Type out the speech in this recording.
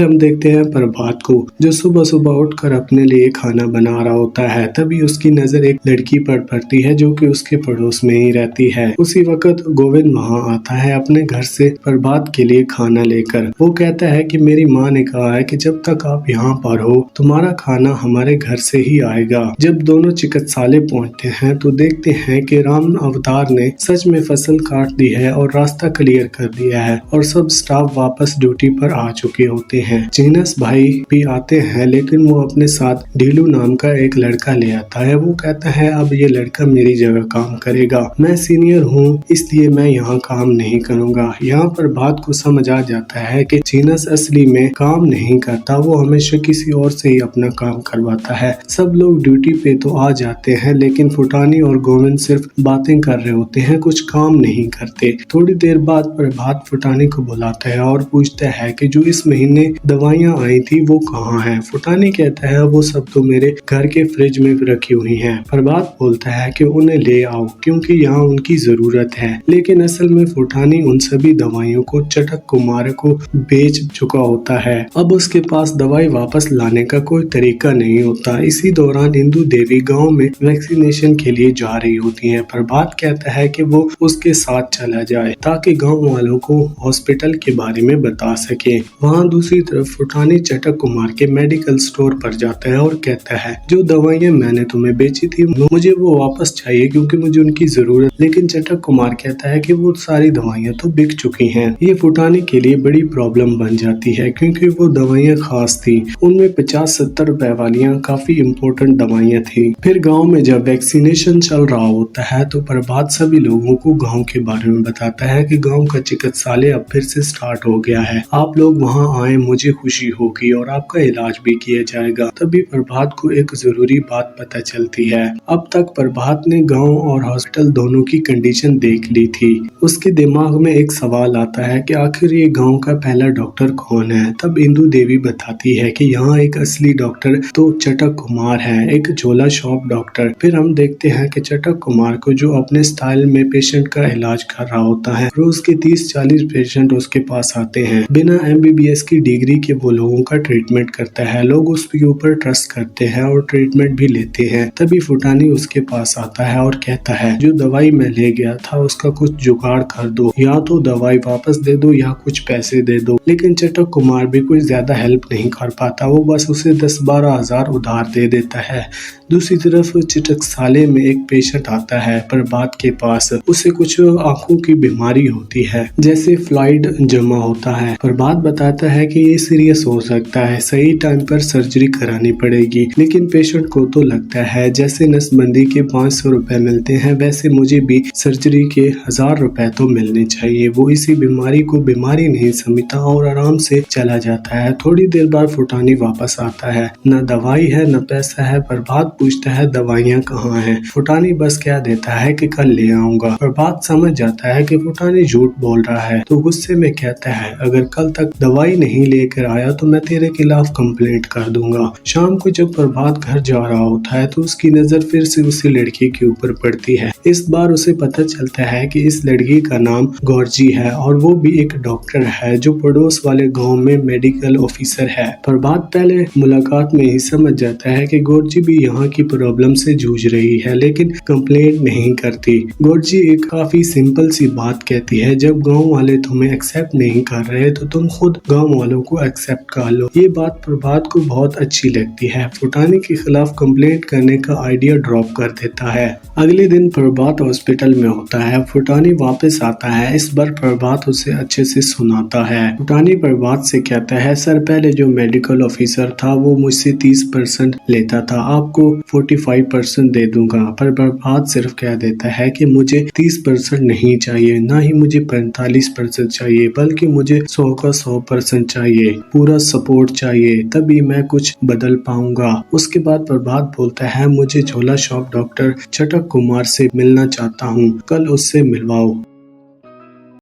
हम देखते हैं प्रभात को, जो सुबह सुबह उठकर अपने लिए खाना बना रहा होता है। तभी उसकी नजर एक लड़की पर पड़ती है जो कि उसके पड़ोस में ही रहती है। उसी वक्त गोविंद वहां आता है अपने घर से प्रभात के लिए खाना लेकर। वो कहता है कि मेरी माँ ने कहा है कि जब तक आप यहाँ पर हो तुम्हारा खाना हमारे घर से ही आएगा। जब दोनों चिकित्सालय पहुँचते हैं तो देखते हैं कि राम अवतार ने सच में फसल काट दी है और रास्ता क्लियर कर दिया है और सब स्टाफ वापस ड्यूटी पर आ चुके होते हैं। जीनस भाई भी आते हैं, लेकिन वो अपने साथ ढीलू नाम का एक लड़का ले आता है। वो कहता है अब ये लड़का मेरी जगह काम करेगा, मैं सीनियर हूँ इसलिए मैं यहाँ काम नहीं करूँगा। यहाँ पर बात को समझ आ जाता है कि जीनस असली में काम नहीं करता, वो हमेशा किसी और से ही अपना काम करवाता है। सब लोग ड्यूटी पे तो आ जाते हैं लेकिन फुटानी और गोविंद सिर्फ बातें कर रहे होते हैं, कुछ काम नहीं करते। थोड़ी देर बाद प्रभात फुटानी को बुलाता है और पूछता है कि जो इस महीने दवाइयाँ आई थी वो कहाँ हैं। फुटानी कहता है वो सब तो मेरे घर के फ्रिज में रखी हुई हैं। प्रभात बोलता है कि उन्हें ले आओ क्योंकि यहाँ उनकी जरूरत है, लेकिन असल में फुटानी उन सभी दवाइयों को चटक कुमार को बेच चुका होता है। अब उसके पास दवाई वापस लाने का कोई तरीका नहीं होता। इसी दौरान इंदु देवी गाँव में वैक्सीनेशन के लिए जा रही होती है। प्रभात कहता है कि वो उसके साथ चला जाए ताकि गाँव वालों को हॉस्पिटल के बारे में बता सके। वहाँ दूसरी तरफ फुटानी चटक कुमार के मेडिकल स्टोर पर जाता है और कहता है जो दवाइयाँ मैंने तुम्हें बेची थी मुझे वो वापस चाहिए क्योंकि मुझे उनकी जरूरत। लेकिन चटक कुमार कहता है कि वो सारी दवाइयाँ तो बिक चुकी हैं। ये फुटानी के लिए बड़ी प्रॉब्लम बन जाती है क्योंकि वो दवाइयाँ खास थी, उनमें 50-70 रुपए वालियाँ काफी इम्पोर्टेंट दवाइयाँ थी। फिर गाँव में जब वैक्सीनेशन चल रहा होता है तो प्रभात सभी लोगों को गाँव के बारे में बताता है कि गाँव का चिकित्सालय अब फिर से स्टार्ट हो गया है, आप लोग वहाँ आए मुझे खुशी होगी और आपका इलाज भी किया जाएगा। तभी प्रभात को एक जरूरी बात पता चलती है। अब तक प्रभात ने गांव और हॉस्पिटल दोनों की कंडीशन देख ली थी। उसके दिमाग में एक सवाल आता है कि आखिर ये गांव का पहला डॉक्टर कौन है। तब इंदु देवी बताती है कि यहाँ एक असली डॉक्टर तो चटक कुमार है, एक झोला शॉप डॉक्टर। फिर हम देखते हैं कि चटक कुमार को जो अपने स्टाइल में पेशेंट का इलाज कर रहा होता है, रोज के 30-40 पेशेंट उसके पास आते हैं। बिना MBBS की डिग्री के वो लोगों का ट्रीटमेंट करता है। लोग उसके ऊपर ट्रस्ट करते हैं और ट्रीटमेंट भी लेते हैं। तभी फुटानी उसके पास आता है और कहता है जो दवाई मैं ले गया था उसका कुछ जुगाड़ कर दो, या तो दवाई वापस दे दो या कुछ पैसे दे दो। लेकिन चटक कुमार भी कुछ ज्यादा हेल्प नहीं कर पाता, वो बस उसे 10-12 हजार उधार दे देता है। दूसरी तरफ चिकित्सालय में एक पेशेंट आता है प्रभात के पास, उसे कुछ आंखों की बीमारी होती है जैसे फ्लाइड जमा होता है। प्रभात बताता है कि ये सीरियस हो सकता है, सही टाइम पर सर्जरी करानी पड़ेगी। लेकिन पेशेंट को तो लगता है जैसे नसबंदी के 500 रुपए मिलते हैं वैसे मुझे भी सर्जरी के 1000 रुपए तो मिलने चाहिए। वो इसी बीमारी को बीमारी नहीं समझता और आराम से चला जाता है। थोड़ी देर बाद फुटानी वापस आता है, न दवाई है न पैसा है। प्रभात पूछता है दवाइयाँ कहाँ हैं। फुटानी बस कह देता है कि कल ले आऊंगा। प्रभात समझ जाता है कि फुटानी झूठ बोल रहा है तो गुस्से में कहता है अगर कल तक दवाई नहीं लेकर आया तो मैं तेरे खिलाफ कंप्लेंट कर दूंगा। शाम को जब प्रभात घर जा रहा होता है तो उसकी नजर फिर से उसी लड़की के ऊपर पड़ती है। इस बार उसे पता चलता है कि इस लड़की का नाम गौरजी है और वो भी एक डॉक्टर है जो पड़ोस वाले गांव में मेडिकल ऑफिसर है। प्रभात पहले मुलाकात में ही समझ जाता है कि गौरजी भी यहाँ की प्रॉब्लम से जूझ रही है लेकिन कंप्लेंट नहीं करती। गौरजी एक काफी सिंपल सी बात कहती है, जब गाँव वाले तुम्हें एक्सेप्ट नहीं कर रहे तो तुम खुद गाँव वालों को एक्सेप्ट कर लो। ये बात प्रभात को बहुत अच्छी लगती है। फुटानी के खिलाफ कंप्लेंट करने का आइडिया ड्रॉप कर देता है। अगले दिन प्रभात हॉस्पिटल में होता है। फुटानी वापस आता है, इस बार प्रभात उसे अच्छे से सुनाता है। फुटानी प्रभात से कहता है सर पहले जो मेडिकल ऑफिसर था वो मुझसे 30% लेता था, आपको 45% दे दूंगा। पर प्रभात सिर्फ कह देता है कि मुझे 30% नहीं चाहिए, ना ही मुझे 45% चाहिए, बल्कि मुझे 100 का 100% चाहिए, पूरा सपोर्ट चाहिए, तभी मैं कुछ बदल पाऊंगा। उसके बाद प्रभात बोलता है मुझे झोला शॉप डॉक्टर चटक कुमार से मिलना चाहता हूँ, कल उससे मिलवाओ।